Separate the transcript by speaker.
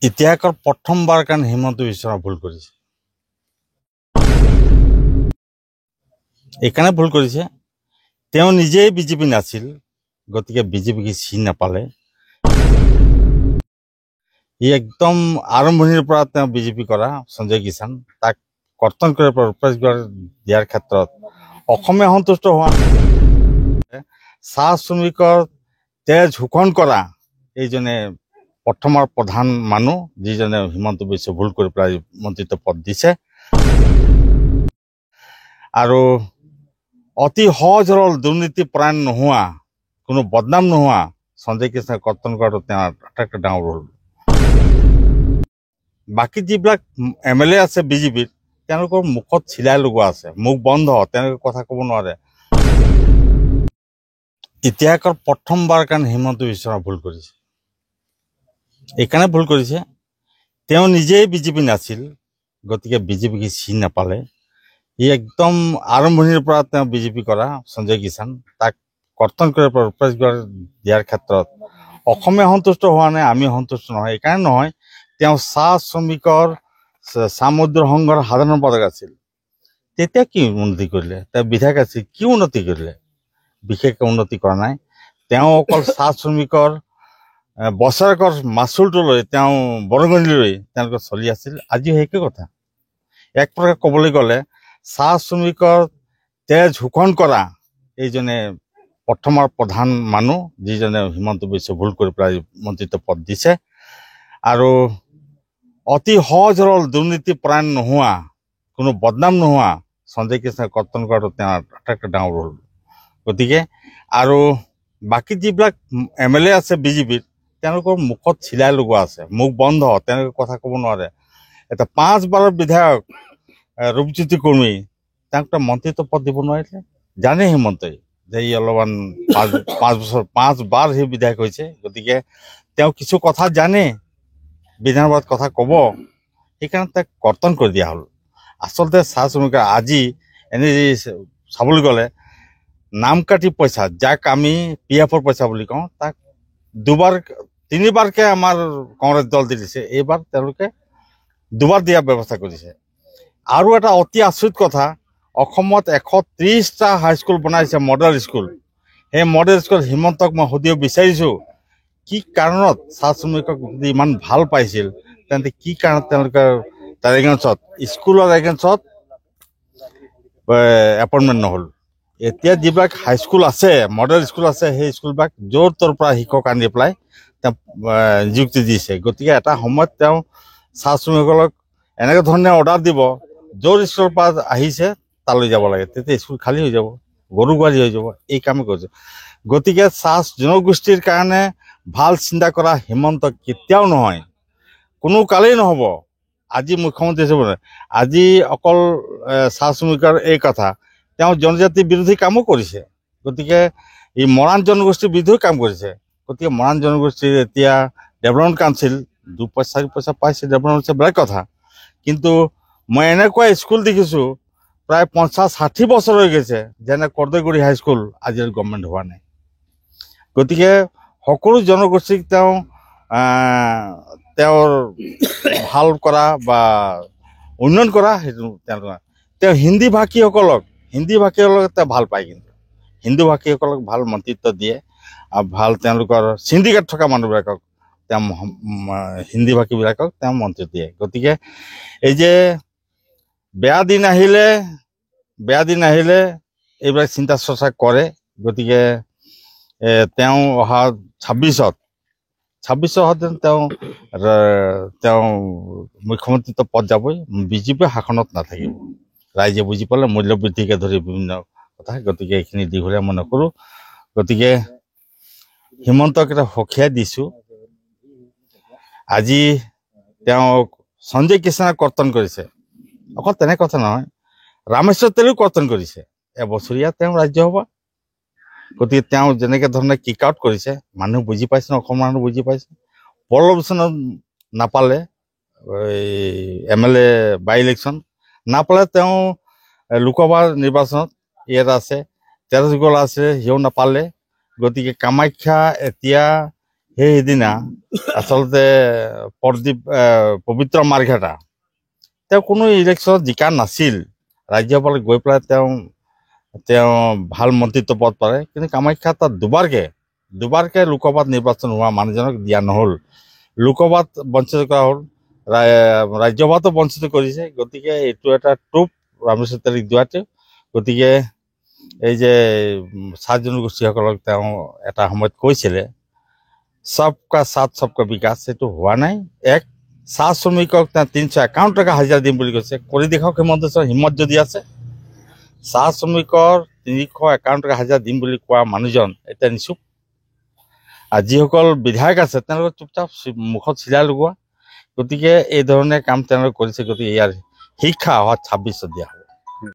Speaker 1: ইতিহাসৰ প্ৰথমবাৰ কাৰণে হিমন্ত বিশ্ব শৰ্মা ভুল কৰিছে। এইকাৰণে ভুল কৰিছে, তেওঁ নিজেই বিজেপি নাছিল, গতিকে বিজেপিক চিনি নাপালে। ই একদম আৰম্ভণিৰ পৰা তেওঁ বিজেপি কৰা সঞ্জয় কিষাণ তাক কৰ্তন কৰি দিয়াৰ ক্ষেত্ৰত অসমে সন্তুষ্ট হোৱা চাহ শ্ৰমিকৰ তেজ শোষণ কৰা এইজনে প্ৰথমৰ প্ৰধান মানুহ, যিজনে হিমন্ত বিশ্ব ভুল কৰি পেলাই মন্ত্ৰিত্ব পদ দিছে। আৰু অতি সহজ সৰল দুৰ্নীতি পৰায়ণ নোহোৱা, কোনো বদনাম নোহোৱা সঞ্জয় কিষাণক কৰ্তন কৰাটো তেওঁৰ আটাইতকৈ ডাঙৰ ভুল। বাকী যিবিলাক MLA আছে বিজেপিৰ, তেওঁলোকৰ মুখত চিলাই লগোৱা আছে, মুখ বন্ধ, তেওঁলোকে কথা ক'ব নোৱাৰে। ইতিহাসৰ প্ৰথমবাৰ কাৰণে হিমন্ত বিশ্ব শৰ্মা ভুল কৰিছে। এইকাৰণে ভুল কৰিছে, তেওঁ নিজেই বিজেপি নাছিল, গতিকে বিজেপিক চিনি নাপালে। ই একদম আৰম্ভণিৰ পৰা তেওঁ বিজেপি কৰা সঞ্জয় কিষাণ তাক কৰ্তন কৰি দিয়াৰ ক্ষেত্ৰত অসমে সন্তুষ্ট হোৱা নাই, আমি সন্তুষ্ট নহয়। এইকাৰণে নহয়, তেওঁ চাহ শ্ৰমিকৰ সামুদ্ৰ সংঘৰ সাধাৰণ সম্পাদক আছিল। তেতিয়া কি উন্নতি কৰিলে? তেওঁ বিধায়ক আছিল, কি উন্নতি কৰিলে? বিশেষ উন্নতি কৰা নাই। তেওঁ অকল চাহ শ্ৰমিকৰ বছৰেকৰ মাচুলটো লৈ তেওঁ বৰঙণি লৈ তেওঁলোকে চলি আছিল। আজিও সেইকে কথা। এক প্ৰকাৰ ক'বলৈ গ'লে চাহ শ্ৰমিকৰ তেজ শোষণ কৰা এইজনে প্ৰথমৰ প্ৰধান মানুহ, যিজনে হিমন্ত বিশ্ব ভুল কৰি পেলাই মন্ত্ৰিত্ব পদ দিছে। আৰু অতি সহজ সৰল দুৰ্নীতি পৰায়ণ নোহোৱা, কোনো বদনাম নোহোৱা সঞ্জয় কিষাণক কৰ্তন কৰাটো তেওঁৰ আটাইতকৈ ডাঙৰ ভুল। গতিকে আৰু বাকী যিবিলাক MLA আছে বিজেপিৰ, তেওঁলোকৰ মুখত চিলাই লগোৱা আছে, মুখ বন্ধ, তেওঁলোকে কথা ক'ব নোৱাৰে। এটা 5 বাৰৰ বিধায়ক ৰূপজ্যোতি কুৰ্মী, তেওঁক মন্ত্ৰিত্ব পদ দিব নোৱাৰিলে। জানে হিমন্তই যে ই অলপমান 5 বাৰ সি বিধায়ক হৈছে, গতিকে তেওঁ কিছু কথা জানে, বিধানসভাত কথা ক'ব, সেইকাৰণে তাক কৰ্তন কৰি দিয়া হ'ল। আচলতে চাহ শ্ৰমিকৰ আজি এনেই চাবলৈ গ'লে নাম কাটি পইচা, যাক আমি PF পইচা বুলি কওঁ, তাক 3বাৰকে আমাৰ কংগ্ৰেছ দল দি দিছে। এইবাৰ তেওঁলোকে 2বাৰ দিয়াৰ ব্যৱস্থা কৰিছে। আৰু এটা অতি আচৰিত কথা, অসমত 130টা হাইস্কুল বনাইছে, মডেল স্কুল। সেই মডেল স্কুল হিমন্তক মই সুধিব বিচাৰিছোঁ, কি কাৰণত চাহ শ্ৰমিকক যদি ইমান ভাল পাইছিল, তেন্তে কি কাৰণত তেওঁলোকে তাৰ এগেইনষ্টত স্কুলৰ এগেইনষ্টত এপইণ্টমেণ্ট নহ'ল? এতিয়া যিবিলাক হাইস্কুল আছে, মডেল স্কুল আছে, সেই স্কুলবিলাক য'ৰ ত'ৰ পৰা শিক্ষক আনি পেলাই তেওঁ নিযুক্তি দিছে। গতিকে এটা সময়ত তেওঁ চাহ শ্ৰমিকসকলক এনেকৈ ধৰণে অৰ্ডাৰ দিব, য'ৰ স্কুলৰ পৰা আহিছে তালৈ যাব লাগে, তেতিয়া স্কুল খালী হৈ যাব, গৰু গুৱাৰী হৈ যাব। এই কামেই কৰিছে। গতিকে চাহ জনগোষ্ঠীৰ কাৰণে ভাল চিন্তা কৰা হিমন্ত কেতিয়াও নহয়, কোনো কালেই নহ'ব। আজি মুখ্যমন্ত্ৰী হিচাপে আজি অকল চাহ শ্ৰমিকৰ এই কথা, তেওঁ জনজাতি বিৰোধী কামো কৰিছে। গতিকে এই মৰাণ জনগোষ্ঠীৰ বিৰুদ্ধেও কাম কৰিছে। গতিকে মৰাণ জনগোষ্ঠীৰ এতিয়া ডেভেলপমেণ্ট কাউন্সিল 2-4 পইচা পাইছে, ডেভেলপমেণ্ট বেলেগ কথা। কিন্তু মই এনেকুৱা স্কুল দেখিছোঁ প্ৰায় 50-60 বছৰ হৈ গৈছে, যেনে কৰ্দৈগুৰি হাইস্কুল আজিৰ গভৰ্ণমেণ্ট হোৱা নাই। গতিকে সকলো জনগোষ্ঠীক তেওঁৰ ভাল কৰা বা উন্নয়ন কৰা, সেইটো তেওঁ হিন্দী ভাষীসকলক তেওঁ ভাল পায়। কিন্তু হিন্দু ভাষীসকলক ভাল মন্ত্ৰিত্ব দিয়ে, আৰু ভাল তেওঁলোকৰ চিণ্ডিকেট থকা মানুহবিলাকক তেওঁ হিন্দী ভাষীবিলাকক তেওঁ মন্ত্ৰী দিয়ে। গতিকে এই যে বেয়া দিন আহিলে এইবিলাক চিন্তা চৰ্চা কৰে। গতিকে তেওঁ অহা 26ত তেওঁ মুখ্যমন্ত্ৰিত্ব পদ যাবই, বিজেপি শাসনত নাথাকিব। ৰাইজে বুজি পালে, মূল্যবৃদ্ধিকে ধৰি বিভিন্ন কথা। গতিকে এইখিনি দীঘলীয়া মই নকৰোঁ। গতিকে হিমন্তক এটা সখিয়াই দিছোঁ, আজি তেওঁক সঞ্জয় কিষাণক কৰ্তন কৰিছে। অকল তেনে কথা নহয়, ৰামেশ্বৰ তেলীও কৰ্তন কৰিছে। এবছৰীয়া তেওঁ ৰাজ্যসভা। গতিকে তেওঁ যেনেকৈ ধৰণে কিক আউট কৰিছে, মানুহ বুজি পাইছে, অসমৰ মানুহ বুজি পাইছে। পৰলোচনত নাপালে, MLA বাই ইলেকশ্যন নাপালে, তেওঁ লোকসভা নিৰ্বাচনত ইয়াত আছে, তেজগোলা আছে, সিও নাপালে। গতিকে কামাখ্যা এতিয়া সেইদিনা আচলতে পবিত্ৰ মাৰ্ঘেটা তেওঁ কোনো ইলেকশ্যনত জিকা নাছিল। ৰাজ্যপালে গৈ পেলাই তেওঁ ভাল মন্ত্ৰিত্ব পদ পালে, কিন্তু কামাখ্যা তাত দুবাৰকে লোকসভাত নিৰ্বাচন হোৱা মানুহজনক দিয়া নহ'ল। লোকসভাত বঞ্চিত কৰা হ'ল, ৰাজ্যসভাতো বঞ্চিত কৰিছে। গতিকে এইটো এটা টোপ ৰামেশ্বৰ তেলীক দিয়াতে। গতিকে এই যে চাহ জনগোষ্ঠীসকলক তেওঁ এটা সময়ত কৈছিলে সবকা সাথ সবকা বিকাশ, সেইটো হোৱা নাই। চাহ শ্ৰমিকক তেওঁ 351 টকা হাজিৰা দিম বুলি কৈছে। কৰি দেখাওক হিমন্ত বিশ্বৰ হিম্মত যদি আছে। চাহ শ্ৰমিকৰ 351 টকা হাজিৰা দিম বুলি কোৱা মানুহজন এতিয়া নিচুপ। আৰু যিসকল বিধায়ক আছে তেওঁলোকে চুপচাপ মুখত চিলাই লগোৱা। গতিকে এই ধৰণে কাম তেওঁলোকে কৰিছে। গতিকে ইয়াৰ শিক্ষা অহা 26ত দিয়া হ'ব।